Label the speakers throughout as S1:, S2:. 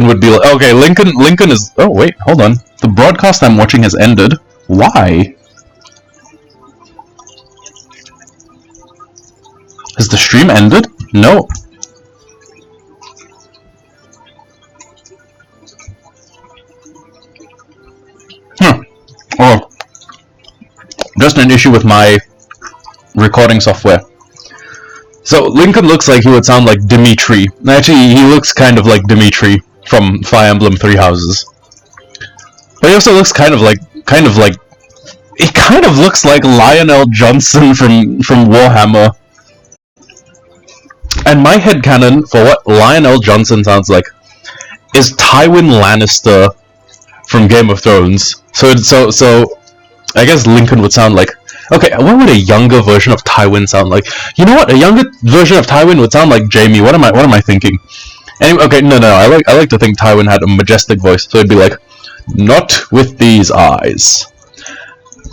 S1: would be like, okay, Lincoln is, oh wait, hold on. The broadcast I'm watching has ended. Why? Has the stream ended? No. Or just an issue with my recording software. So Lincoln looks like he would sound like Dimitri. Actually, he looks kind of like Dimitri from Fire Emblem Three Houses. But he also looks kind of like, he kind of looks like Lionel Johnson from Warhammer. And my headcanon for what Lionel Johnson sounds like is Tywin Lannister from Game of Thrones. So I guess Lincoln would sound like, okay, what would a younger version of Tywin sound like? You know what? A younger version of Tywin would sound like Jaime. What am I thinking? Anyway, okay, no. I like to think Tywin had a majestic voice, so it'd be like, not with these eyes.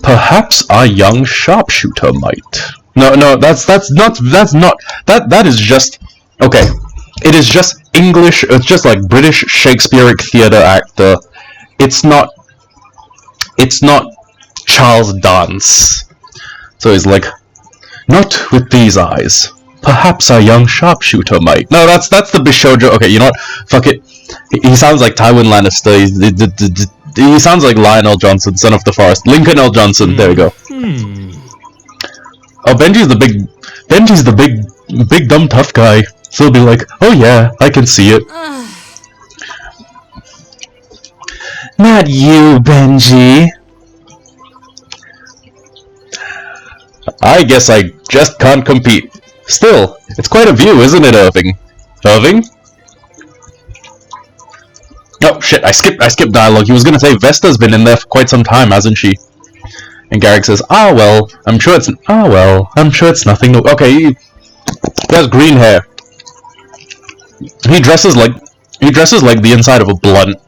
S1: Perhaps our young sharpshooter might. No, that is just, okay. It is just English. It's just like British Shakespearean theatre actor. It's not Charles Dance. So he's like, not with these eyes. Perhaps our young sharpshooter might. No, that's the Bishojo. Okay, you know what? Fuck it. He sounds like Tywin Lannister. He sounds like Lionel Johnson, son of the forest. Lincoln L. Johnson. There we go. Oh, Benji's the big dumb tough guy. So he'll be like, oh yeah, I can see it. Not you, Benji. I guess I just can't compete. Still, it's quite a view, isn't it, Irving? Irving? Oh shit, I skipped dialogue. He was gonna say Vesta's been in there for quite some time, hasn't she? And Garrick says, I'm sure it's nothing new. Okay, he has green hair. He dresses like the inside of a blunt.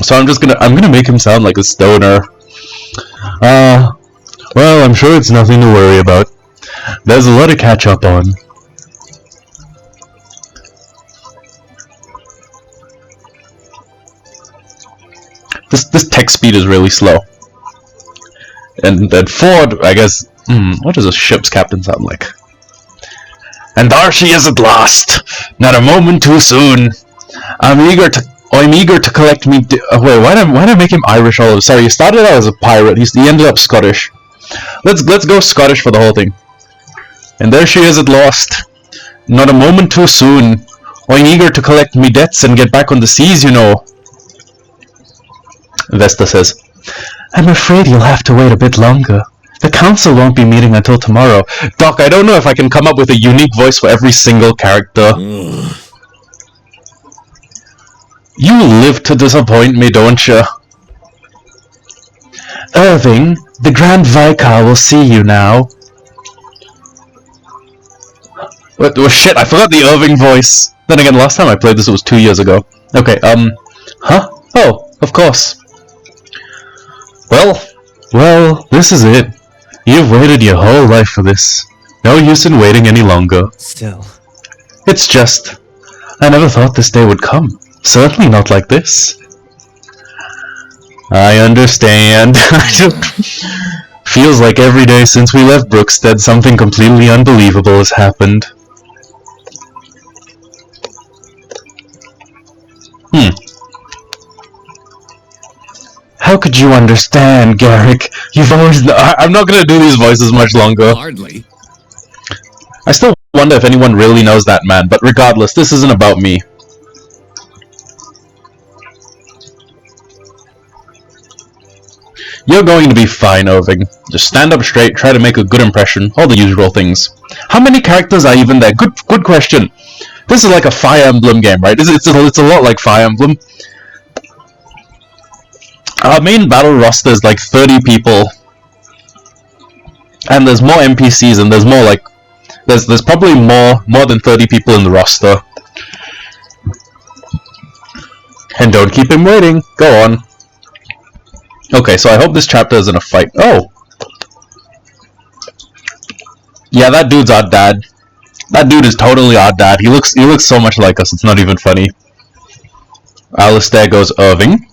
S1: So I'm gonna make him sound like a stoner. Well, I'm sure it's nothing to worry about. There's a lot to catch up on. This text speed is really slow. And then Ford, I guess, what does a ship's captain sound like? And there she is at last! Not a moment too soon! I'm eager to collect me. Wait, why did I make him Irish all over? Sorry, he started out as a pirate. He ended up Scottish. Let's go Scottish for the whole thing. And there she is at last. Not a moment too soon. I'm eager to collect me debts and get back on the seas, you know. Vesta says, I'm afraid you'll have to wait a bit longer. The council won't be meeting until tomorrow. Doc, I don't know if I can come up with a unique voice for every single character. You live to disappoint me, don't you? Irving, the Grand Vicar will see you now. What? Oh shit, I forgot the Irving voice. Then again, last time I played this, it was 2 years ago. Okay, huh? Oh, of course. Well, this is it. You've waited your whole life for this. No use in waiting any longer.
S2: Still.
S1: It's just, I never thought this day would come. Certainly not like this. I understand. Feels like every day since we left Brookstead, something completely unbelievable has happened. How could you understand, Garrick? You've always... I'm not gonna do these voices much longer.
S2: Hardly.
S1: I still wonder if anyone really knows that man, but regardless, this isn't about me. You're going to be fine, Irving. Just stand up straight, try to make a good impression, all the usual things. How many characters are even there? Good question. This is like a Fire Emblem game, right? It's a lot like Fire Emblem. Our main battle roster is like 30 people. And there's more NPCs and there's more like... There's probably more than 30 people in the roster. And don't keep him waiting. Go on. Okay, so I hope this chapter isn't a fight. Oh! Yeah, that dude's our dad. That dude is totally our dad. He looks so much like us, it's not even funny. Alistair goes Irving.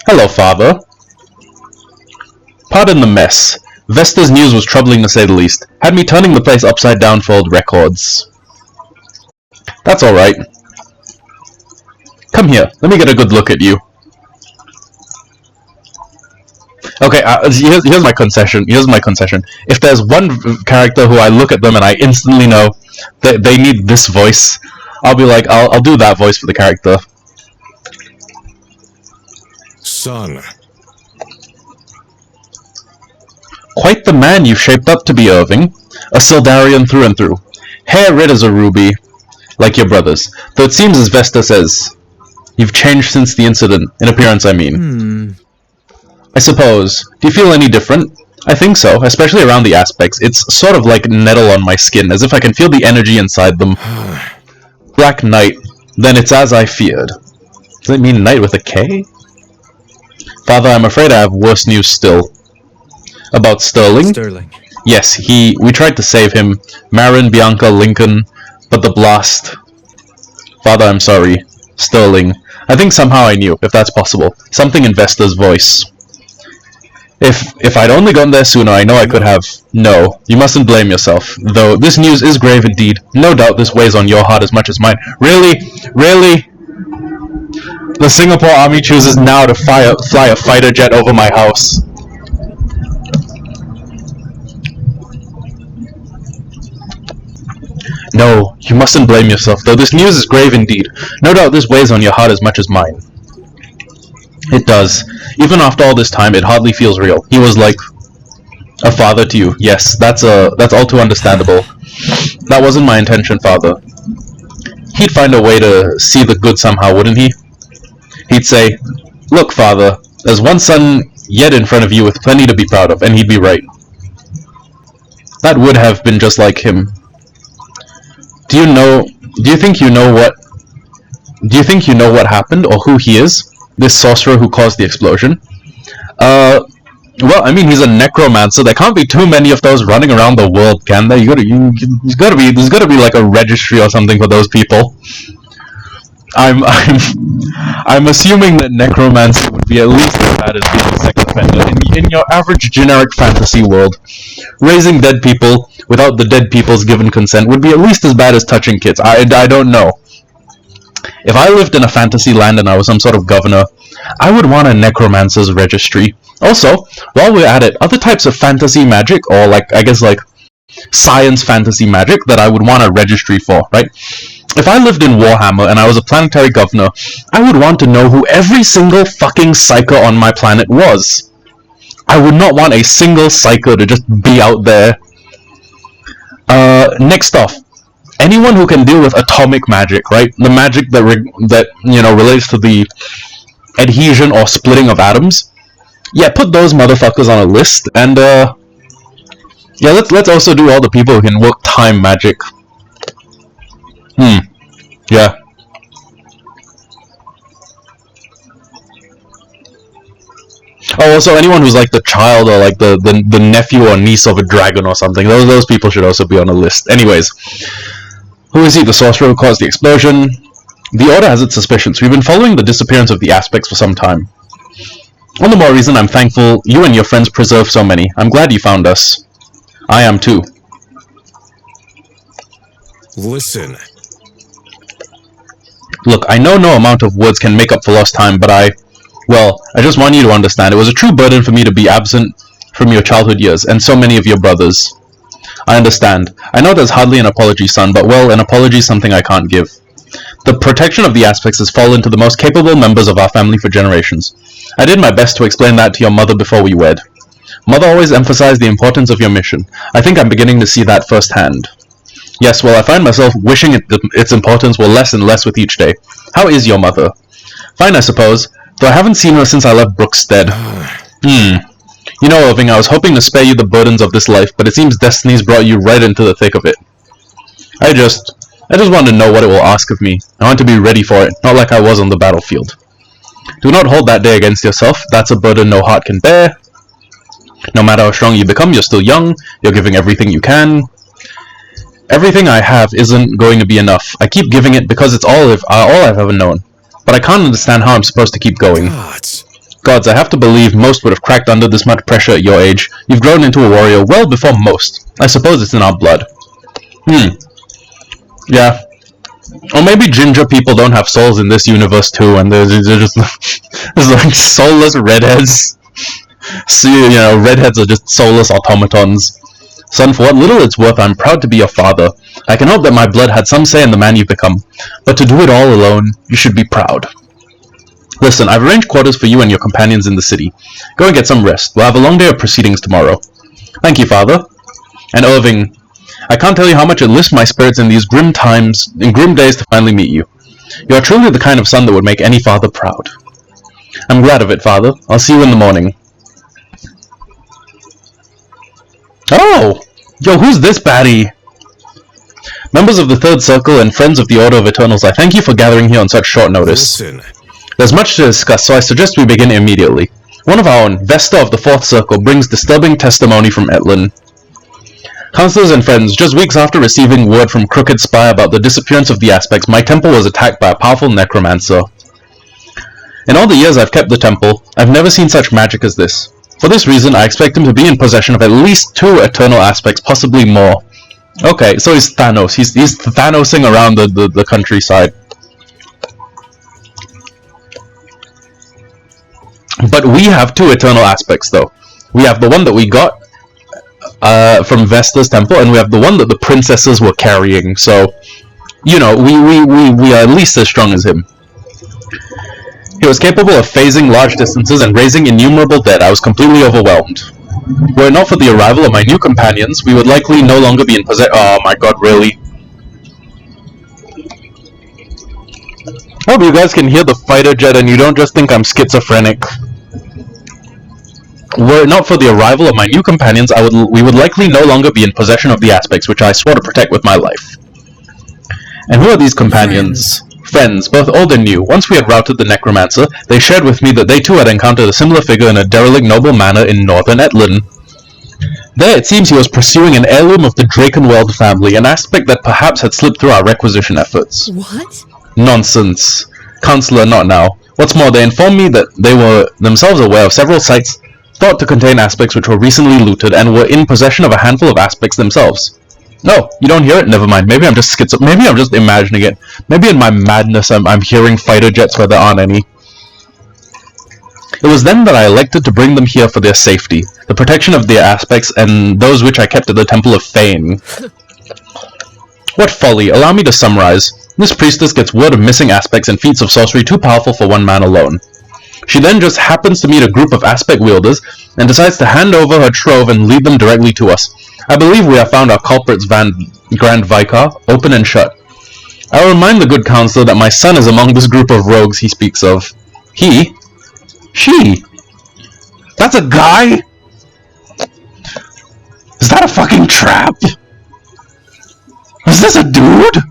S1: Hello, father. Pardon the mess. Vesta's news was troubling to say the least. Had me turning the place upside down for old records. That's alright. Come here, let me get a good look at you. Okay, here's my concession. If there's one character who I look at them and I instantly know that they need this voice, I'll be like, I'll do that voice for the character.
S2: Son.
S1: Quite the man you've shaped up to be, Irving. A Sildarian through and through. Hair red as a ruby, like your brother's. Though it seems as Vesta says, you've changed since the incident, in appearance I mean. I suppose. Do you feel any different? I think so, especially around the aspects. It's sort of like nettle on my skin, as if I can feel the energy inside them. Black Knight. Then it's as I feared. Does it mean knight with a K? Father, I'm afraid I have worse news still. About Sterling?
S3: Sterling.
S1: Yes, we tried to save him. Marin, Bianca, Lincoln, but the blast. Father, I'm sorry. Sterling. I think somehow I knew, if that's possible. Something in Vesta's voice. If I'd only gone there sooner, I know I could have. No, you mustn't blame yourself. Though this news is grave indeed. No doubt this weighs on your heart as much as mine. Really? Really? The Singapore Army chooses now to fly a fighter jet over my house. No, you mustn't blame yourself, though this news is grave indeed. No doubt this weighs on your heart as much as mine. It does. Even after all this time, it hardly feels real. He was like a father to you. Yes, that's all too understandable. That wasn't my intention, father. He'd find a way to see the good somehow, wouldn't he? He'd say, look, father, there's one son yet in front of you with plenty to be proud of, and he'd be right. That would have been just like him. Do you think you know what happened, or who he is? This sorcerer who caused the explosion? Well, I mean, he's a necromancer. There can't be too many of those running around the world, can there? There's gotta be like a registry or something for those people. I'm assuming that necromancy would be at least as bad as being a sex offender in your average generic fantasy world. Raising dead people without the dead people's given consent would be at least as bad as touching kids. I don't know. If I lived in a fantasy land and I was some sort of governor, I would want a necromancer's registry. Also, while we're at it, other types of fantasy magic, or I guess science fantasy magic that I would want a registry for, right? If I lived in Warhammer and I was a planetary governor, I would want to know who every single fucking psyker on my planet was. I would not want a single psyker to just be out there. Next off, anyone who can deal with atomic magic, right? The magic that relates to the adhesion or splitting of atoms. Yeah, put those motherfuckers on a list, and yeah, let's also do all the people who can work time magic. Yeah. Oh, also anyone who's like the child or like the nephew or niece of a dragon or something. Those people should also be on a list. Anyways, who is he? The sorcerer who caused the explosion? The Order has its suspicions. We've been following the disappearance of the aspects for some time. All the more reason I'm thankful you and your friends preserved so many. I'm glad you found us. I am too.
S2: Listen.
S1: Look, I know no amount of words can make up for lost time, but I just want you to understand, it was a true burden for me to be absent from your childhood years, and so many of your brothers. I understand. I know there's hardly an apology, son, but well, an apology is something I can't give. The protection of the aspects has fallen to the most capable members of our family for generations. I did my best to explain that to your mother before we wed. Mother always emphasized the importance of your mission. I think I'm beginning to see that firsthand. Yes, well, I find myself wishing its importance will less and less with each day. How is your mother? Fine, I suppose, though I haven't seen her since I left Brookstead. You know, Irving, I was hoping to spare you the burdens of this life, but it seems destiny's brought you right into the thick of it. I just want to know what it will ask of me. I want to be ready for it, not like I was on the battlefield. Do not hold that day against yourself. That's a burden no heart can bear. No matter how strong you become, you're still young. You're giving everything you can. Everything I have isn't going to be enough. I keep giving it because it's all I've ever known. but I can't understand how I'm supposed to keep going. Gods, I have to believe most would have cracked under this much pressure at your age. You've grown into a warrior well before most. I suppose it's in our blood. Yeah. Or maybe ginger people don't have souls in this universe too, and they're just there's like soulless redheads. So, you know, redheads are just soulless automatons. Son, for what little it's worth, I'm proud to be your father. I can hope that my blood had some say in the man you've become, but to do it all alone, you should be proud. Listen, I've arranged quarters for you and your companions in the city. Go and get some rest. We'll have a long day of proceedings tomorrow. Thank you, father. And Irving, I can't tell you how much it lifts my spirits in these grim times, in grim days to finally meet you. You are truly the kind of son that would make any father proud. I'm glad of it, father. I'll see you in the morning. Oh! Yo, who's this baddie? Members of the Third Circle and friends of the Order of Eternals, I thank you for gathering here on such short notice.
S2: Listen.
S1: There's much to discuss, so I suggest we begin immediately. One of our own, Vesta of the Fourth Circle, brings disturbing testimony from Etlin. Counselors and friends, just weeks after receiving word from Crooked Spy about the disappearance of the Aspects, my temple was attacked by a powerful necromancer. In all the years I've kept the temple, I've never seen such magic as this. For this reason, I expect him to be in possession of at least 2 Eternal Aspects, possibly more. Okay, so he's Thanos. He's Thanosing around the countryside. But we have 2 Eternal Aspects, though. We have the one that we got from Vesta's temple, and we have the one that the princesses were carrying. So, you know, we are at least as strong as him. He was capable of phasing large distances and raising innumerable dead. I was completely overwhelmed. Were it not for the arrival of my new companions, we would likely no longer be in possession. Oh my god, really? I hope you guys can hear the fighter jet and you don't just think I'm schizophrenic. Were it not for the arrival of my new companions, we would likely no longer be in possession of the Aspects which I swore to protect with my life. And who are these companions? Friends, both old and new. Once we had routed the Necromancer, they shared with me that they too had encountered a similar figure in a derelict noble manor in northern Etlin. There it seems he was pursuing an heirloom of the Drakenweld family, an aspect that perhaps had slipped through our requisition efforts.
S3: What?
S1: Nonsense. Counselor, not now. What's more, they informed me that they were themselves aware of several sites thought to contain aspects which were recently looted and were in possession of a handful of aspects themselves. No, you don't hear it? Never mind. Maybe I'm just maybe I'm just imagining it. Maybe in my madness I'm hearing fighter jets where there aren't any. It was then that I elected to bring them here for their safety, the protection of their aspects, and those which I kept at the Temple of Fane. What folly! Allow me to summarize. This priestess gets word of missing aspects and feats of sorcery too powerful for one man alone. She then just happens to meet a group of aspect wielders and decides to hand over her trove and lead them directly to us. I believe we have found our culprit's Grand Vicar, open and shut. I will remind the good counselor that my son is among this group of rogues he speaks of. He? She? That's a guy? Is that a fucking trap? Is this a dude?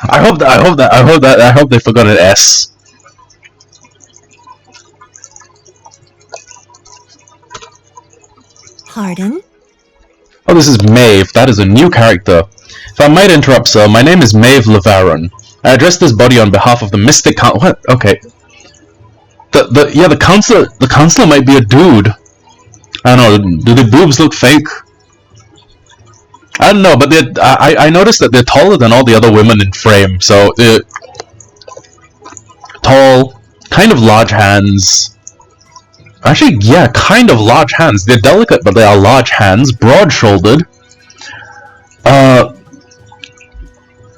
S1: I hope they forgot an S.
S3: Pardon?
S1: Oh, this is Maeve. That is a new character. If I might interrupt, sir, my name is Maeve Levaron. I address this body on behalf of the Mystic What? Okay. The counselor might be a dude. I don't know, do the boobs look fake? I don't know, but I noticed that they're taller than all the other women in frame, so tall, kind of large hands. Actually, yeah, kind of large hands. They're delicate, but they are large hands, broad-shouldered.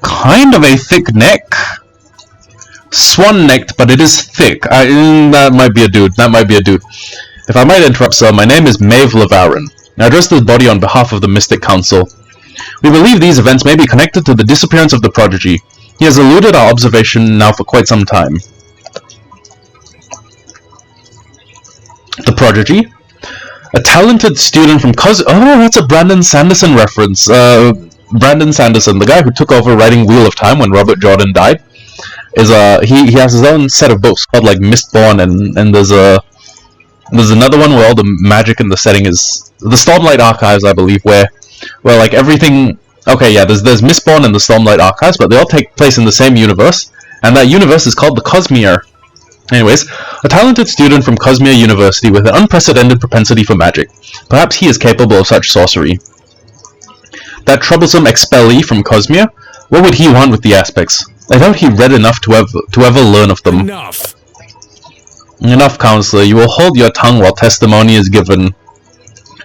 S1: Kind of a thick neck. Swan-necked, but it is thick. That might be a dude. That might be a dude. If I might interrupt, sir, my name is Maeve Levaron. I address this body on behalf of the Mystic Council. We believe these events may be connected to the disappearance of the Prodigy. He has eluded our observation now for quite some time. The Prodigy? A talented student from Oh, that's a Brandon Sanderson reference. Brandon Sanderson, the guy who took over writing Wheel of Time when Robert Jordan died, is he has his own set of books called like Mistborn, and there's another one where all the magic in the setting is the Stormlight Archives, I believe, where like everything. Okay, yeah, there's Mistborn and the Stormlight Archives, but they all take place in the same universe, And that universe is called the Cosmere. Anyways, a talented student from Cosmere University with an unprecedented propensity for magic. Perhaps he is capable of such sorcery. That troublesome expellee from Cosmere? What would he want with the aspects? I doubt he read enough to ever learn of them.
S2: Enough.
S1: Enough, Counselor. You will hold your tongue while testimony is given.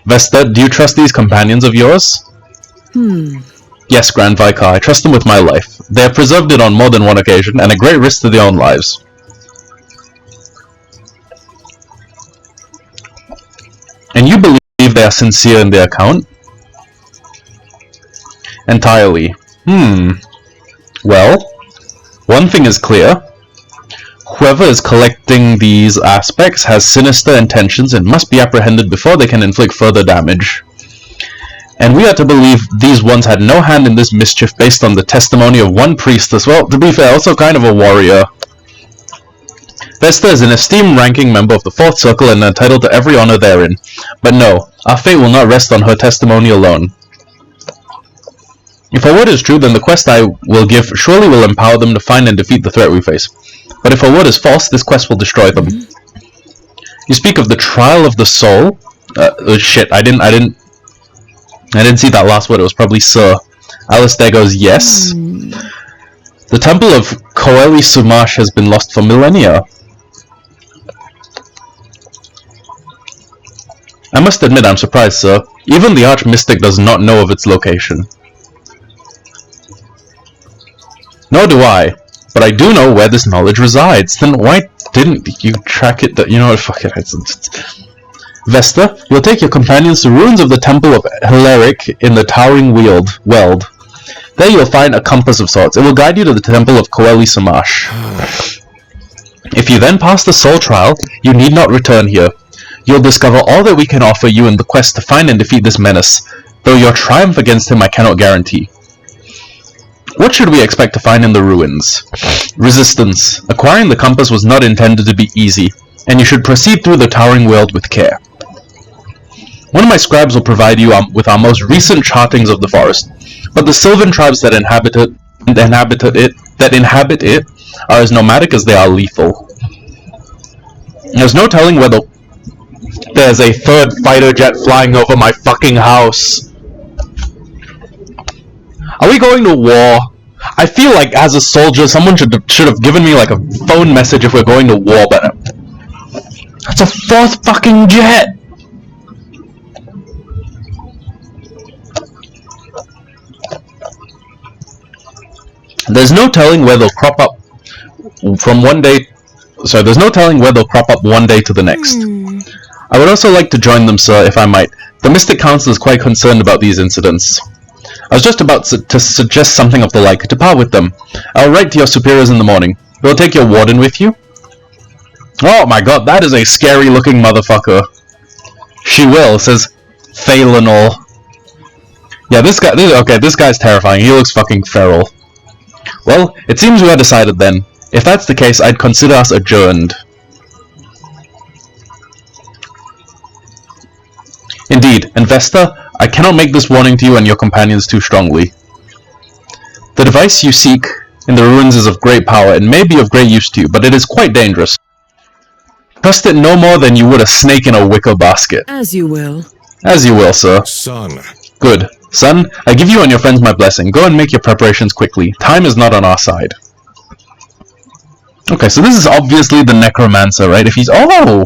S1: Vesta, do you trust these companions of yours? Yes, Grand Vicar, I trust them with my life. They have preserved it on more than one occasion, and at great risk to their own lives. And you believe they are sincere in their account? Entirely. Well, one thing is clear. Whoever is collecting these aspects has sinister intentions and must be apprehended before they can inflict further damage. And we are to believe these ones had no hand in this mischief based on the testimony of one priestess, well, to be fair, also kind of a warrior. Vesta is an esteemed ranking member of the Fourth Circle and entitled to every honor therein. But no, our fate will not rest on her testimony alone. If her word is true, then the quest I will give surely will empower them to find and defeat the threat we face. But if her word is false, this quest will destroy them. You speak of the trial of the soul? Shit, I didn't see that last word, it was probably Sir. Alistair goes, yes. The temple of Koeli Sumash has been lost for millennia. I must admit I'm surprised, sir. Even the Archmystic does not know of its location. Nor do I, but I do know where this knowledge resides. Then why didn't you track it? You know what, fuck it. Vesta, you'll take your companions to ruins of the Temple of Hilaric in the Towering Weld. There you'll find a compass of sorts. It will guide you to the Temple of Koeli Samash. If you then pass the soul trial, you need not return here. You'll discover all that we can offer you in the quest to find and defeat this menace, though your triumph against him I cannot guarantee. What should we expect to find in the ruins? Resistance. Acquiring the compass was not intended to be easy, and you should proceed through the Towering World with care. One of my scribes will provide you with our most recent chartings of the forest, but the Sylvan tribes that inhabit it are as nomadic as they are lethal. There's no telling whether there's a third fighter jet flying over my fucking house. Are we going to war? I feel like as a soldier, someone should have given me like a phone message if we're going to war, but that's a fourth fucking jet! There's no telling where they'll crop up one day to the next. I would also like to join them, sir, if I might. The Mystic Council is quite concerned about these incidents. I was just about to suggest something of the like. Depart with them. I'll write to your superiors in the morning. You'll take your warden with you? Oh my god, that is a scary looking motherfucker. She will, says Phalanol. Yeah, this guy's terrifying. He looks fucking feral. Well, it seems we are decided then. If that's the case, I'd consider us adjourned. Indeed, and Vesta, I cannot make this warning to you and your companions too strongly. The device you seek in the ruins is of great power and may be of great use to you, but it is quite dangerous. Trust it no more than you would a snake in a wicker basket.
S3: As you will.
S1: As you will, sir.
S2: Son.
S1: Good. Son, I give you and your friends my blessing. Go and make your preparations quickly. Time is not on our side. Okay, so this is obviously the Necromancer, right? If he's... Oh!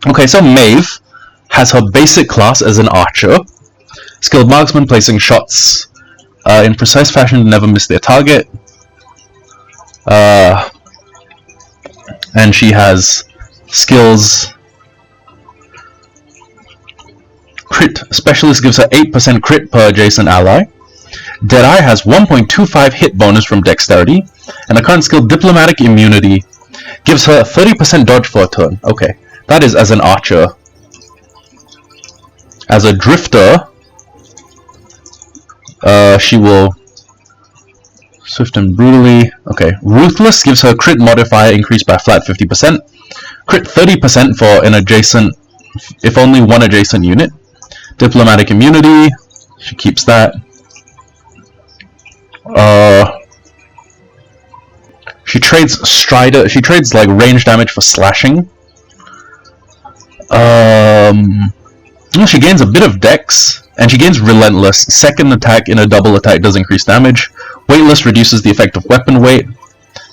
S1: Okay, so Maeve has her basic class as an archer. Skilled marksman, placing shots in precise fashion to never miss their target. And she has skills... Crit Specialist gives her 8% crit per adjacent ally. Deadeye has 1.25 hit bonus from Dexterity, and a current skill Diplomatic Immunity gives her 30% dodge for a turn. Okay, that is as an archer. As a drifter, she will swift and brutally. Okay, Ruthless gives her crit modifier increased by flat 50%, crit 30% for an adjacent, if only one adjacent unit. Diplomatic Immunity, she keeps that. She trades Strider. She trades like range damage for slashing. She gains a bit of Dex, and she gains Relentless. Second attack in a double attack does increase damage. Weightless reduces the effect of weapon weight.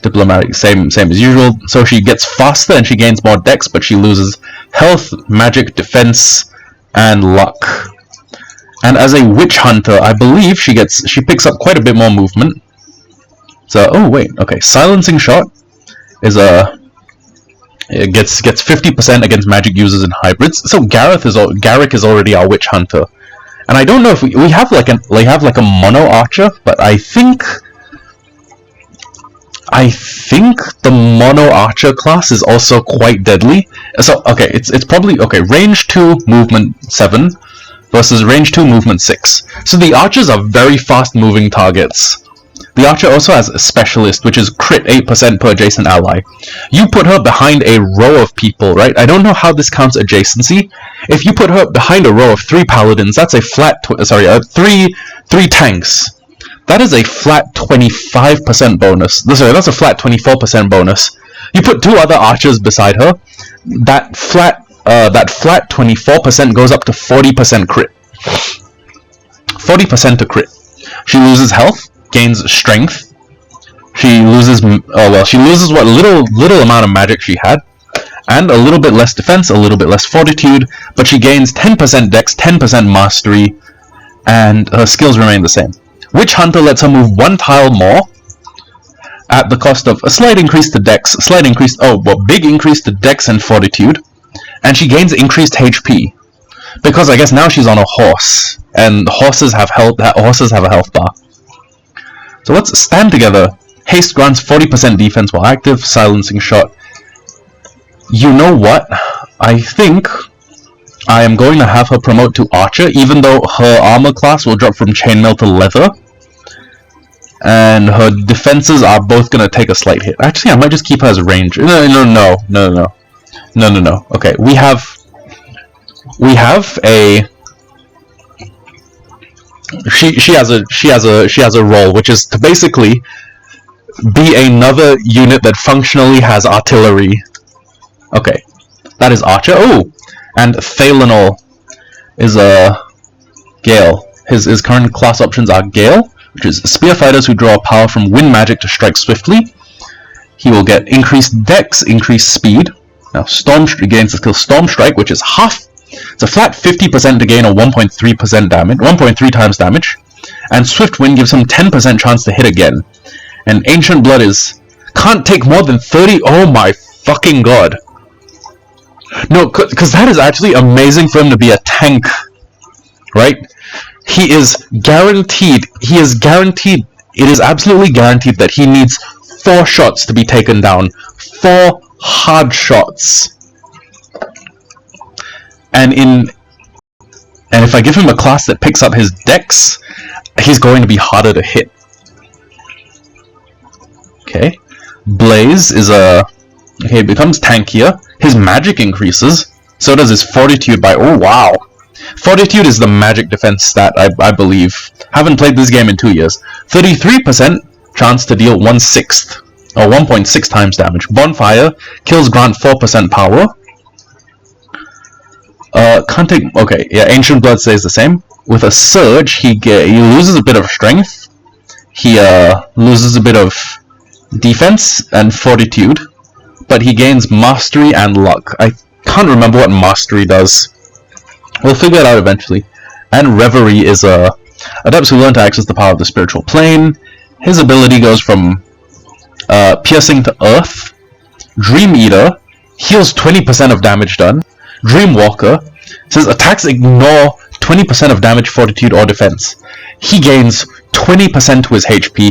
S1: Diplomatic, same as usual. So she gets faster and she gains more Dex, but she loses health, magic, defense, and luck. And as a Witch Hunter, I believe she picks up quite a bit more movement. So, oh wait, okay, Silencing Shot is it gets 50% against magic users and hybrids. So Garrick is already our Witch Hunter, and I don't know if we have like a mono archer, but I think the mono archer class is also quite deadly. So okay, it's probably okay. Range 2, movement 7 versus range 2, movement 6. So the archers are very fast moving targets. The archer also has a specialist, which is crit 8% per adjacent ally. You put her behind a row of people, right? I don't know how this counts adjacency. If you put her behind a row of 3 paladins, that's a flat, three tanks. That is a flat 25% bonus. Sorry, that's a flat 24% bonus. You put 2 other archers beside her, that flat 24% goes up to 40% crit. 40% to crit. She loses health, gains strength. She loses what little amount of magic she had, and a little bit less defense, a little bit less fortitude, but she gains 10% dex, 10% mastery, and her skills remain the same. Witch Hunter lets her move 1 tile more at the cost of a slight increase to dex, big increase to dex and fortitude, and she gains increased HP. Because I guess now she's on a horse, and horses have a health bar. So let's stand together. Haste grants 40% defense while active. Silencing Shot. You know what? I think I am going to have her promote to Archer, even though her armor class will drop from Chainmail to Leather. And her defenses are both going to take a slight hit. Actually, I might just keep her as range. No. Okay, we have a... She has a role, which is to basically be another unit that functionally has artillery. Okay, that is Archer. Oh, and Thalenol is a Gale. His current class options are Gale, which is spear fighters who draw power from wind magic to strike swiftly. He will get increased dex, increased speed. Now gains the skill Storm Strike, which is half. It's a flat 50% to gain a 1.3% damage, 1.3 times damage, and Swift Wind gives him 10% chance to hit again. And Ancient Blood can't take more than 30. Oh my fucking god! No, because that is actually amazing for him to be a tank, right? He is guaranteed. It is absolutely guaranteed that he needs 4 shots to be taken down. 4 hard shots. And if I give him a class that picks up his dex, he's going to be harder to hit. Okay. Blaze is it becomes tankier. His magic increases. So does his fortitude by... Oh, wow. Fortitude is the magic defense stat, I believe. Haven't played this game in 2 years. 33% chance to deal 1/6, or 1.6 times damage. Bonfire kills grant 4% power. Can't take... Okay, yeah, Ancient Blood stays the same. With a Surge, he loses a bit of strength. He loses a bit of defense and fortitude. But he gains Mastery and Luck. I can't remember what Mastery does. We'll figure it out eventually. And Reverie is adepts who learn to access the power of the spiritual plane. His ability goes from Piercing to Earth. Dream Eater heals 20% of damage done. Dreamwalker says attacks ignore 20% of damage, fortitude, or defense. He gains 20% to his HP,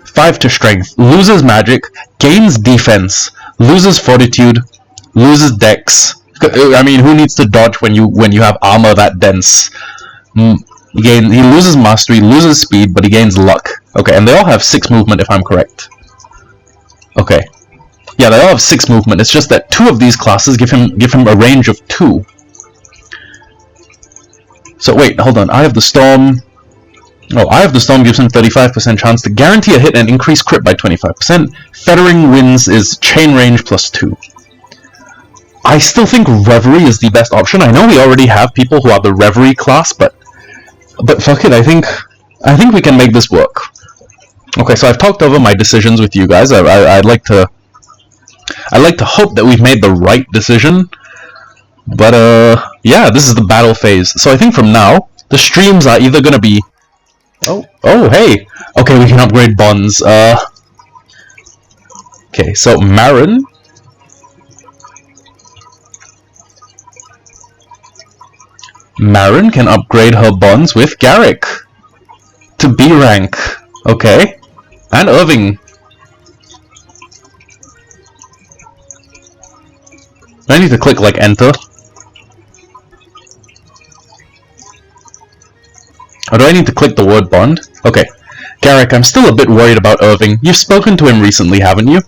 S1: 5 to strength, loses magic, gains defense, loses fortitude, loses dex. I mean, who needs to dodge when you have armor that dense? He loses mastery, loses speed, but he gains luck. Okay, and they all have 6 movement if I'm correct. Okay. Yeah, they all have 6 movement. It's just that 2 of these classes give him a range of 2. So wait, hold on. I have the Storm. Oh, I have the Storm Gibson 35% chance to guarantee a hit and increase crit by 25%. Fettering Winds is chain range +2. I still think Reverie is the best option. I know we already have people who are the Reverie class, but fuck it, I think we can make this work. Okay, so I've talked over my decisions with you guys. I'd like to hope that we've made the right decision. But yeah, this is the battle phase. So I think from now, the streams are either gonna be oh hey. Okay, we can upgrade bonds. Okay, so Marin. Marin can upgrade her bonds with Garrick to B rank. Okay. And Irving. I need to click like enter. Or do I need to click the word bond? Okay. Garrick, I'm still a bit worried about Irving. You've spoken to him recently, haven't you?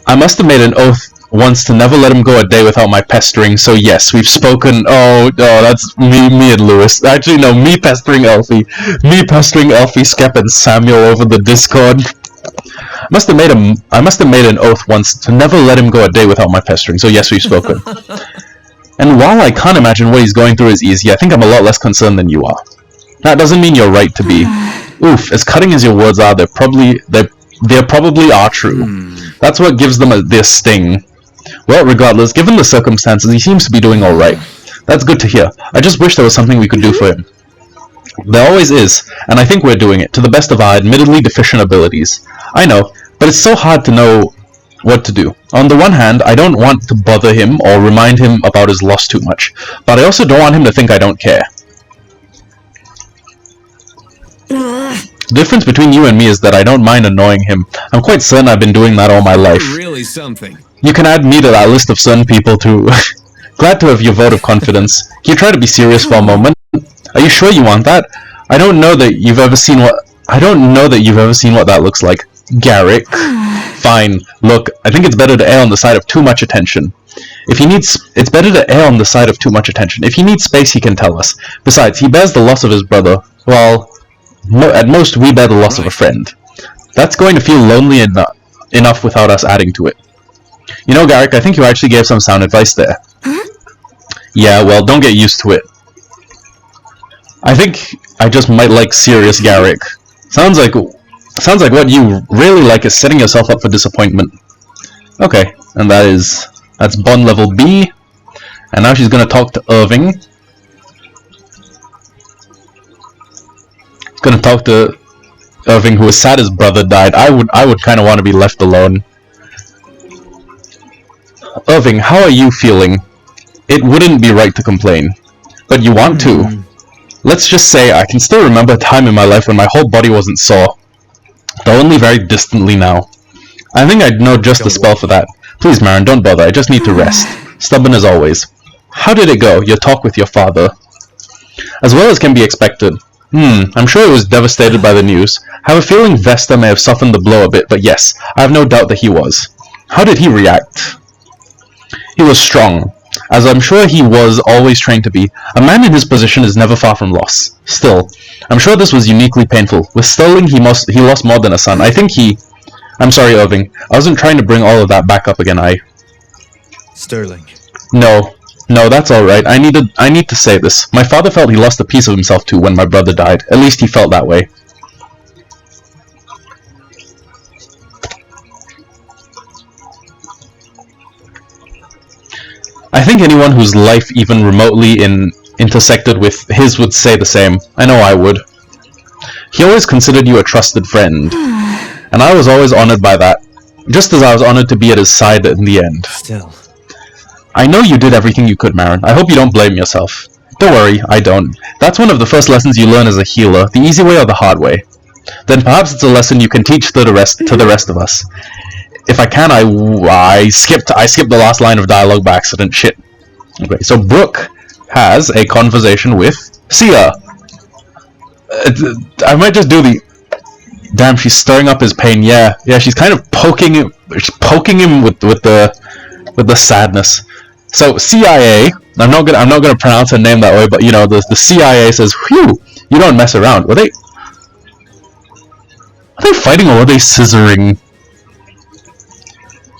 S1: I must have made an oath once to never let him go a day without my pestering, so yes, we've spoken. Oh, that's me and Lewis. Actually, no, me pestering Elfie. Me pestering Elfie, Skep, and Samuel over the Discord. I must have made an oath once to never let him go a day without my pestering, so yes, we've spoken. And while I can't imagine what he's going through is easy, I think I'm a lot less concerned than you are. That doesn't mean you're right to be. Oof, as cutting as your words are, they probably are true. That's what gives them their sting. Well, regardless, given the circumstances, he seems to be doing alright. That's good to hear. I just wish there was something we could do for him. There always is, and I think we're doing it, to the best of our admittedly deficient abilities. I know, but it's so hard to know what to do. On the one hand, I don't want to bother him or remind him about his loss too much, but I also don't want him to think I don't care. The difference between you and me is that I don't mind annoying him. I'm quite certain I've been doing that all my life.
S3: Really something.
S1: You can add me to that list of certain people too. Glad to have your vote of confidence. Can you try to be serious for a moment? Are you sure you want that? I don't know that you've ever seen what that looks like. Garrick. Fine. Look, I think it's better to err on the side of too much attention. It's better to err on the side of too much attention. If he needs space, he can tell us. Besides, he bears the loss of his brother. Well, at most, we bear the loss of a friend. That's going to feel lonely enough without us adding to it. You know, Garrick, I think you actually gave some sound advice there. Yeah, well, don't get used to it. I think I just might like serious Garrick. Sounds like what you really like is setting yourself up for disappointment. Okay, and that's bond level B. And now she's gonna talk to Irving. Gonna talk to Irving, who is sad his brother died. I would kind of want to be left alone. Irving, how are you feeling? It wouldn't be right to complain, but you want to. Let's just say I can still remember a time in my life when my whole body wasn't sore, though only very distantly now. I think I'd know just the spell for that. Please, Marin, don't bother. I just need to rest. Stubborn as always. How did it go, your talk with your father? As well as can be expected. I'm sure he was devastated by the news. I have a feeling Vesta may have softened the blow a bit, but yes, I have no doubt that he was. How did he react? He was strong, as I'm sure he was always trained to be. A man in his position is never far from loss. Still, I'm sure this was uniquely painful. With Sterling, he lost more than a son. I'm sorry, Irving. I wasn't trying to bring all of that back up again,
S3: Sterling.
S1: No, that's alright. I need to say this. My father felt he lost a piece of himself too when my brother died. At least he felt that way. I think anyone whose life even remotely intersected with his would say the same. I know I would. He always considered you a trusted friend. And I was always honored by that. Just as I was honored to be at his side in the end.
S3: Still.
S1: I know you did everything you could, Marin. I hope you don't blame yourself. Don't worry, I don't. That's one of the first lessons you learn as a healer, the easy way or the hard way. Then perhaps it's a lesson you can teach to the rest of us. If I can, I skipped the last line of dialogue by accident. Shit. Okay, so Brooke has a conversation with Sia. I might just do the... Damn, she's stirring up his pain. Yeah, she's kind of poking him with the sadness. So CIA, I'm not gonna pronounce her name that way, but you know, the CIA says, "Phew, You don't mess around. Were they fighting or were they scissoring?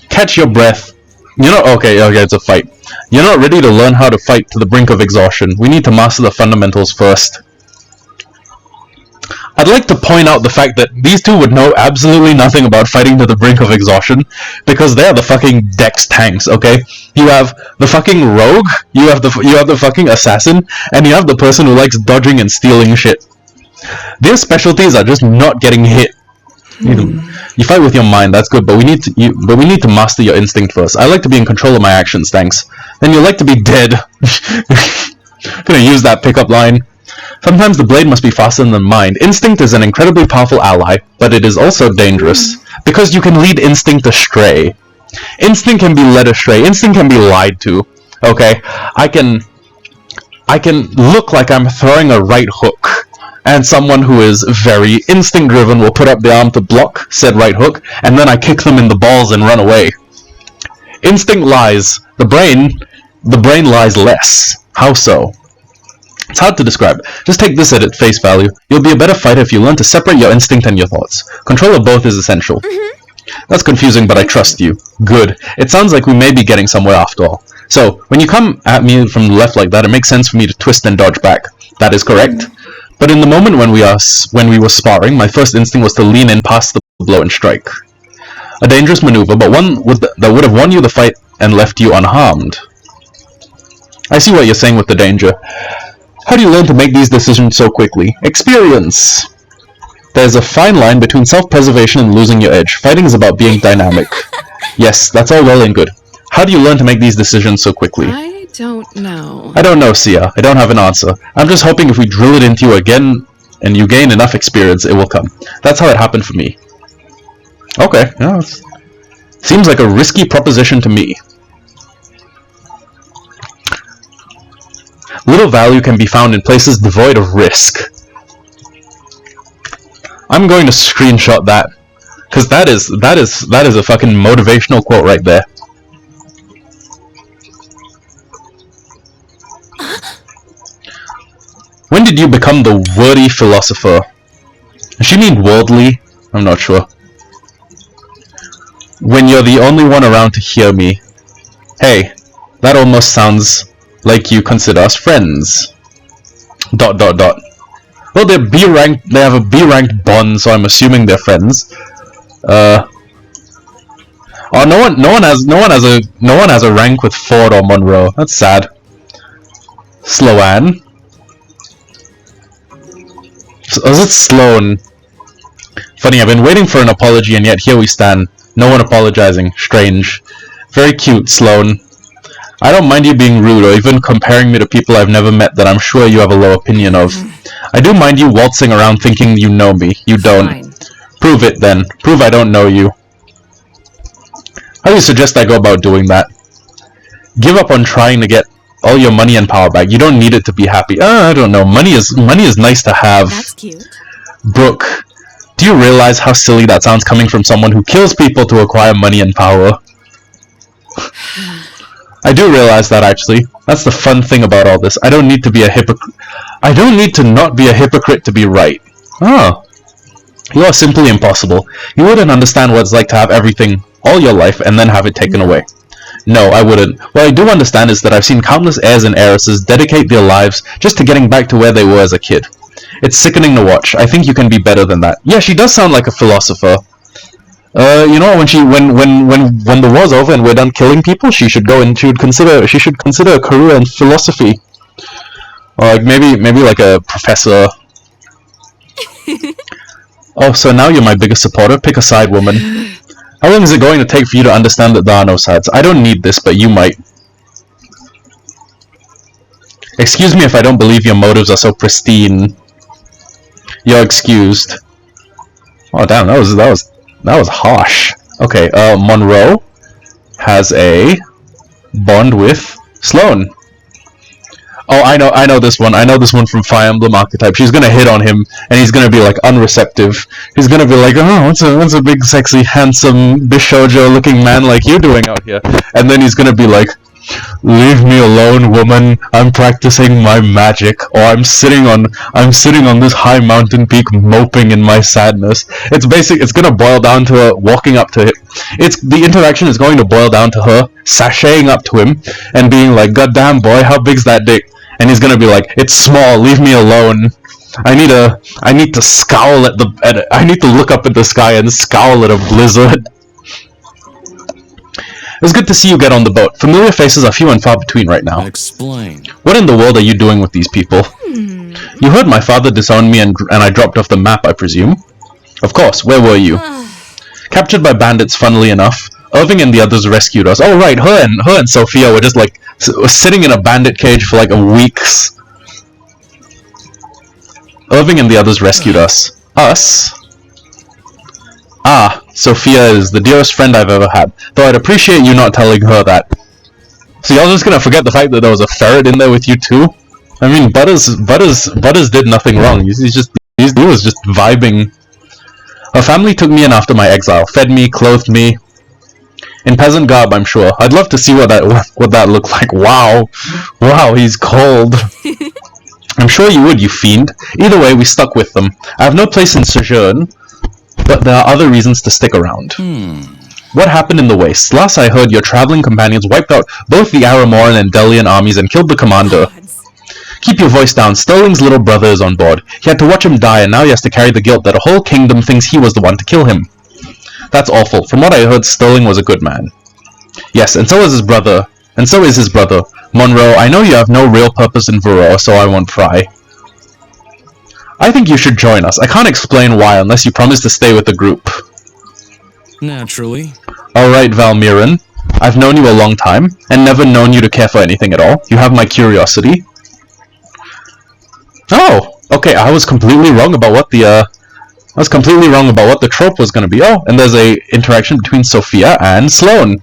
S1: Catch your breath. Okay, it's a fight. You're not ready to learn how to fight to the brink of exhaustion. We need to master the fundamentals first. I'd like to point out the fact that these two would know absolutely nothing about fighting to the brink of exhaustion, because they're the fucking dex tanks, okay? You have the fucking rogue, you have the fucking assassin, and you have the person who likes dodging and stealing shit. Their specialties are just not getting hit. You fight with your mind, that's good, but we need to master your instinct first. I like to be in control of my actions, thanks. Then you like to be dead. Gonna use that pickup line. Sometimes the blade must be faster than the mind. Instinct is an incredibly powerful ally, but it is also dangerous, because you can lead instinct astray. Instinct can be led astray. Instinct can be lied to. Okay? I can look like I'm throwing a right hook, and someone who is very instinct-driven will put up the arm to block said right hook, and then I kick them in the balls and run away. Instinct lies. The brain lies less. How so? It's hard to describe. Just take this at its face value. You'll be a better fighter if you learn to separate your instinct and your thoughts. Control of both is essential. That's confusing, but I trust you. Good. It sounds like we may be getting somewhere after all. So, when you come at me from the left like that, it makes sense for me to twist and dodge back. That is correct. But in the moment when we were sparring, my first instinct was to lean in past the blow and strike. A dangerous maneuver, but one that would have won you the fight and left you unharmed. I see what you're saying with the danger. How do you learn to make these decisions so quickly? Experience! There's a fine line between self-preservation and losing your edge. Fighting is about being dynamic. Yes, that's all well and good. How do you learn to make these decisions so quickly?
S4: I don't know.
S1: I don't know, Sia. I don't have an answer. I'm just hoping if we drill it into you again and you gain enough experience, it will come. That's how it happened for me. Okay, yeah, seems like a risky proposition to me. Little value can be found in places devoid of risk. I'm going to screenshot that, because that is a fucking motivational quote right there. When did you become the wordy philosopher? Does she mean worldly? I'm not sure. When you're the only one around to hear me. Hey, that almost sounds like you consider us friends. ... Well, they're B-ranked. They have a B-ranked bond, so I'm assuming they're friends. Oh, no one has a rank with Ford or Monroe. That's sad. Sloan. Is it Sloan? Funny, I've been waiting for an apology, and yet here we stand. No one apologizing. Strange. Very cute, Sloan. I don't mind you being rude or even comparing me to people I've never met that I'm sure you have a low opinion of. I do mind you waltzing around thinking you know me. You don't.
S4: Fine.
S1: Prove it then. Prove I don't know you. How do you suggest I go about doing that? Give up on trying to get all your money and power back. You don't need it to be happy. I don't know. Money is nice to have.
S4: That's cute.
S1: Brooke, do you realize how silly that sounds coming from someone who kills people to acquire money and power? I do realize that, actually. That's the fun thing about all this. I don't need to be a hypocrite. I don't need to not be a hypocrite to be right. Oh. You are simply impossible. You wouldn't understand what it's like to have everything all your life and then have it taken away. No, I wouldn't. What I do understand is that I've seen countless heirs and heiresses dedicate their lives just to getting back to where they were as a kid. It's sickening to watch. I think you can be better than that. Yeah, she does sound like a philosopher. You know, when the war's over and we're done killing people, she should consider a career in philosophy. Or like maybe like a professor. Oh, so now you're my biggest supporter? Pick a side, woman. How long is it going to take for you to understand that there are no sides? I don't need this, but you might. Excuse me if I don't believe your motives are so pristine. You're excused. Oh damn, that was harsh. Okay, Monroe has a bond with Sloan. Oh, I know this one. I know this one from Fire Emblem Archetype. She's gonna hit on him, and he's gonna be like unreceptive. He's gonna be like, "Oh, what's a big, sexy, handsome, bishoujo-looking man like you doing out here?" And then he's gonna be like, Leave me alone, woman. I'm practicing my magic, or I'm sitting on this high mountain peak moping in my sadness. It's gonna boil down to her walking up to him. The interaction is going to boil down to her sashaying up to him and being like, "God damn boy, how big's that dick?" And he's gonna be like, "It's small, leave me alone. I need to scowl I need to look up at the sky and scowl at a blizzard." It's good to see you get on the boat. Familiar faces are few and far between right now.
S2: Explain.
S1: What in the world are you doing with these people? You heard my father disown me and I dropped off the map, I presume? Of course, where were you? Captured by bandits, funnily enough. Irving and the others rescued us. Oh right, her and Sophia were just like sitting in a bandit cage for like weeks. Irving and the others rescued us. Us? Ah, Sophia is the dearest friend I've ever had, though I'd appreciate you not telling her that. So y'all just gonna forget the fact that there was a ferret in there with you too? I mean, Butters did nothing wrong. He was just vibing. Her family took me in after my exile, fed me, clothed me. In peasant garb, I'm sure. I'd love to see what that looked like. Wow, he's cold. I'm sure you would, you fiend. Either way, we stuck with them. I have no place in sojourn, but there are other reasons to stick around. What happened in the Wastes? Last I heard, your traveling companions wiped out both the Aramoran and Delian armies and killed the commander. Keep your voice down. Sterling's little brother is on board. He had to watch him die, and now he has to carry the guilt that a whole kingdom thinks he was the one to kill him. That's awful. From what I heard, Sterling was a good man. Yes, and so is his brother. Monroe, I know you have no real purpose in Varroa, so I won't pry. I think you should join us. I can't explain why unless you promise to stay with the group.
S2: Naturally.
S1: Alright, Valmiran. I've known you a long time, and never known you to care for anything at all. You have my curiosity. Oh! Okay, I was completely wrong about what the trope was gonna be. Oh, and there's a interaction between Sophia and Sloane.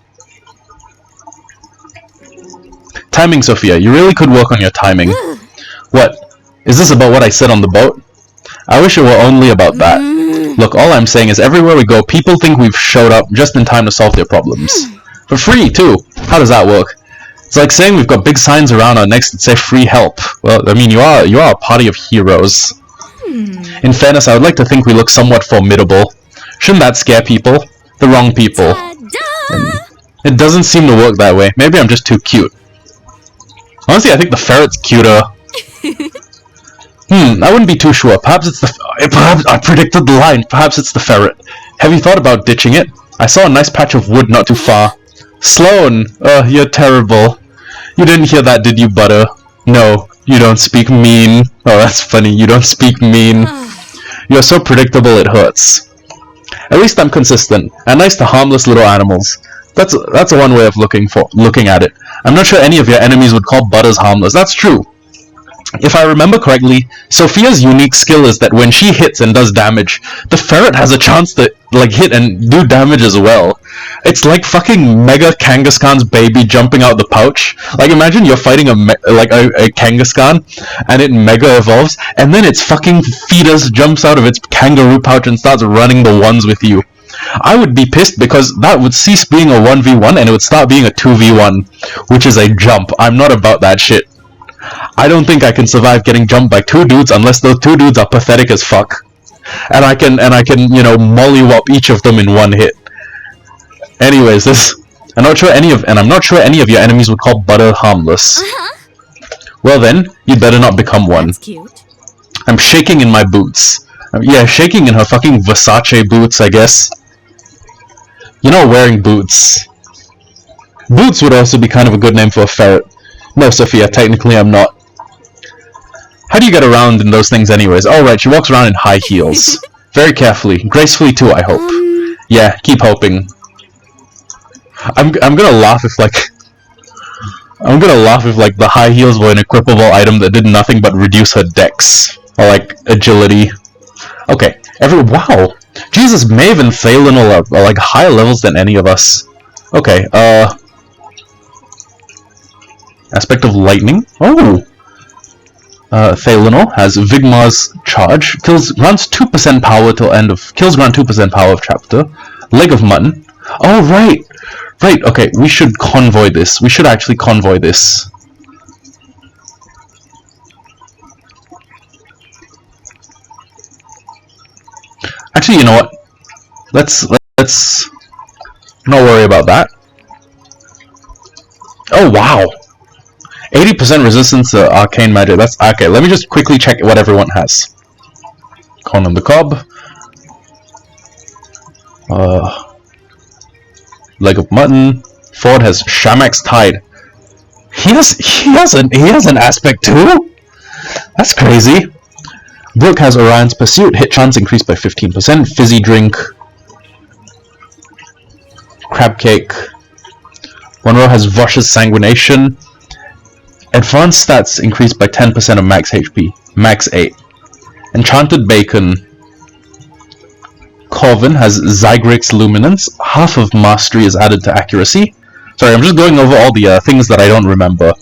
S1: Timing, Sophia. You really could work on your timing. What? Is this about what I said on the boat? I wish it were only about that. Look, all I'm saying is everywhere we go, people think we've showed up just in time to solve their problems. For free, too. How does that work? It's like saying we've got big signs around our necks that say free help. Well, I mean, you are a party of heroes. In fairness, I would like to think we look somewhat formidable. Shouldn't that scare people? The wrong people. It doesn't seem to work that way. Maybe I'm just too cute. Honestly, I think the ferret's cuter. I wouldn't be too sure. Perhaps I predicted the line. Perhaps it's the ferret. Have you thought about ditching it? I saw a nice patch of wood not too far. Sloane! You're terrible. You didn't hear that, did you, Butter? No, you don't speak mean. Oh, that's funny. You don't speak mean. You're so predictable it hurts. At least I'm consistent, and nice to harmless little animals. That's one way of looking at it. I'm not sure any of your enemies would call Butters harmless. That's true. If I remember correctly, Sophia's unique skill is that when she hits and does damage, the ferret has a chance to hit and do damage as well. It's like fucking Mega Kangaskhan's baby jumping out the pouch. Like, imagine you're fighting a Kangaskhan, and it Mega evolves, and then its fucking fetus jumps out of its kangaroo pouch and starts running the ones with you. I would be pissed because that would cease being a 1v1 and it would start being a 2v1, which is a jump. I'm not about that shit. I don't think I can survive getting jumped by two dudes unless those two dudes are pathetic as fuck. And I can, mollywop each of them in one hit. Anyways, I'm not sure any of your enemies would call Butter harmless. Well then, you'd better not become one.
S4: That's cute.
S1: I'm shaking in my boots. Yeah, shaking in her fucking Versace boots, I guess. You know, wearing boots. Boots would also be kind of a good name for a ferret. No, Sophia, technically I'm not. How do you get around in those things anyways? Oh right, she walks around in high heels. Very carefully. Gracefully too, I hope. Yeah, keep hoping. I'm gonna laugh if the high heels were an equipable item that did nothing but reduce her dex. Or agility. Okay, wow! Jesus, Maeve and Thalen are higher levels than any of us. Okay, Aspect of Lightning. Oh! Thalenor has Vigmar's Charge. Grants 2% power till kills grant 2% power of chapter. Leg of Mutton. Oh, right! Right, okay, we should convoy this. We should actually convoy this. Actually, you know what? Let's not worry about that. Oh wow, 80% resistance to arcane magic. That's okay. Let me just quickly check what everyone has. Corn on the cob. Leg of mutton. Ford has Shamak's Tide. He has an aspect too. That's crazy. Brooke has Orion's Pursuit. Hit chance increased by 15%. Fizzy drink. Crab cake. Monroe has Vosh's Sanguination. Advanced stats increased by 10% of max HP. Max 8. Enchanted Bacon. Corvin has Zygrix Luminance. Half of Mastery is added to Accuracy. Sorry, I'm just going over all the things that I don't remember.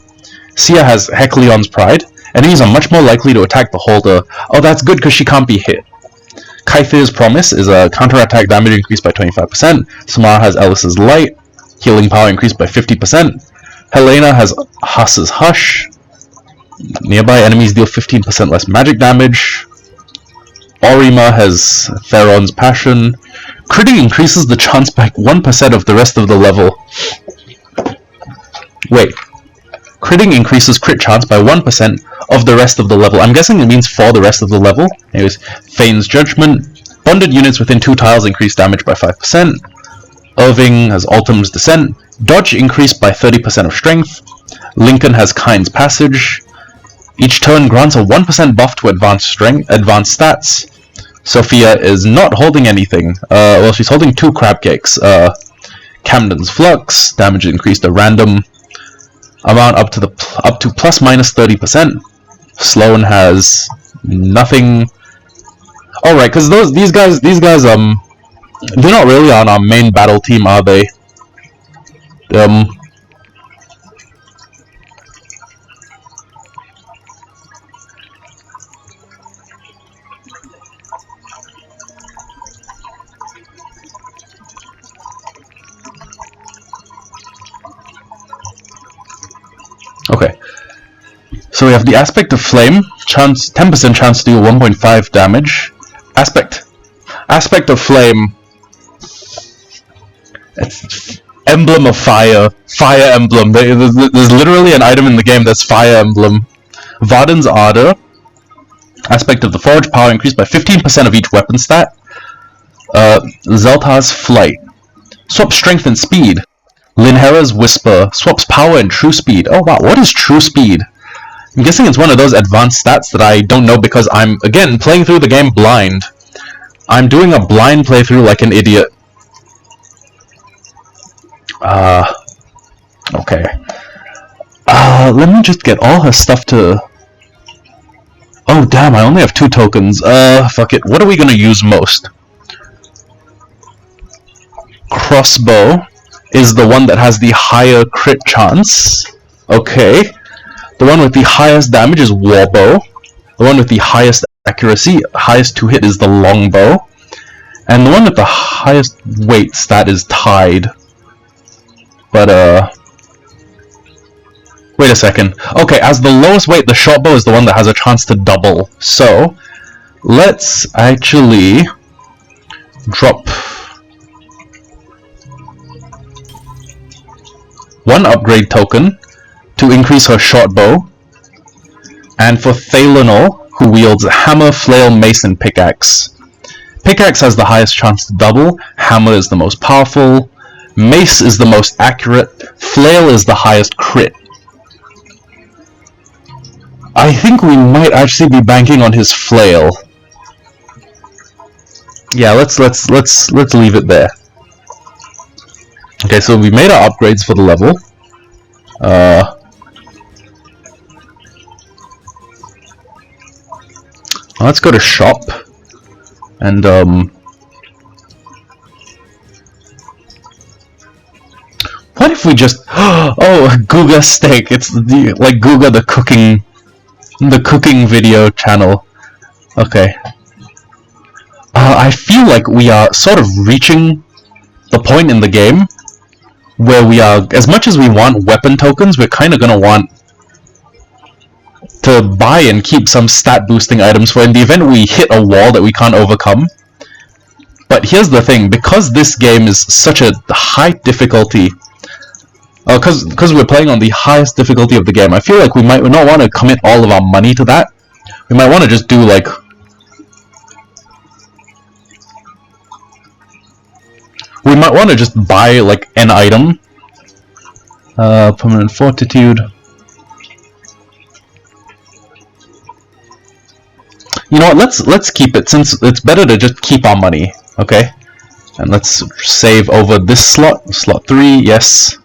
S1: Sia has Hecleon's Pride. Enemies are much more likely to attack the holder. Oh, that's good because she can't be hit. Kythir's Promise is a counterattack damage increased by 25%. Samara has Ellis's Light. Healing power increased by 50%. Helena has Huss's Hush. Nearby enemies deal 15% less magic damage. Orima has Theron's Passion. Critting increases the chance by 1% of the rest of the level. Wait. Critting increases crit chance by 1% of the rest of the level. I'm guessing it means for the rest of the level. Anyways, Fane's Judgment. Bonded units within 2 tiles increase damage by 5%. Irving has Ultim's Descent. Dodge increased by 30% of strength. Lincoln has Kind's Passage. Each turn grants a 1% buff to advanced stats. Sophia is not holding anything. Well, she's holding 2 crab cakes. Camden's Flux. Damage increased a random amount up to plus minus 30%. Sloan has nothing. All right, because these guys, they're not really on our main battle team, are they? Okay. So we have the Aspect of Flame, 10% chance to deal 1.5 damage. Aspect of Flame. It's Emblem of Fire. Fire Emblem. There's literally an item in the game that's Fire Emblem. Varden's Ardor. Aspect of the Forge, power increased by 15% of each weapon stat. Zeltar's Flight. Swap Strength and Speed. Linhera's Whisper. Swaps power and True Speed. Oh wow, what is True Speed? I'm guessing it's one of those advanced stats that I don't know because I'm, again, playing through the game blind. I'm doing a blind playthrough like an idiot. Okay. Let me just get all her stuff to... Oh damn, I only have 2 tokens. Fuck it. What are we gonna use most? Crossbow is the one that has the higher crit chance. Okay. The one with the highest damage is Warbow. The one with the highest accuracy, highest to hit, is the Longbow. And the one with the highest weight stat is Tide. But, wait a second. Okay, as the lowest weight, the Shortbow is the one that has a chance to double. So, let's actually drop 1 upgrade token to increase her Shortbow. And for Thalenor, who wields Hammer, Flail, Mace, and Pickaxe. Pickaxe has the highest chance to double, Hammer is the most powerful, Mace is the most accurate, Flail is the highest crit. I think we might actually be banking on his Flail. Yeah, let's leave it there. Okay, so we made our upgrades for the level. Let's go to shop. And, what if we just... Oh, Guga Steak. It's the, like, Guga the cooking video channel. Okay. I feel like we are sort of reaching the point in the game where we are, as much as we want weapon tokens, we're kind of gonna want to buy and keep some stat boosting items for in the event we hit a wall that we can't overcome. But here's the thing, because this game is such a high difficulty, because we're playing on the highest difficulty of the game, I feel like we might not want to commit all of our money to that. We might want to just do like... We might want to just buy like an item. Permanent fortitude. You know what, let's keep it, since it's better to just keep our money, okay? And let's save over this slot, slot 3, yes.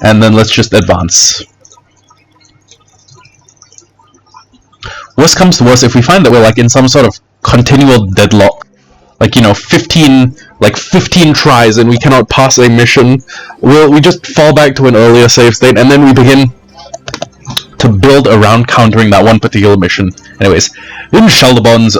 S1: And then let's just advance. Worst comes to worst, if we find that we're like in some sort of continual deadlock, like, you know, 15 tries and we cannot pass a mission, we just fall back to an earlier save state and then we begin to build around countering that one particular mission. Anyways, in Shelderbon's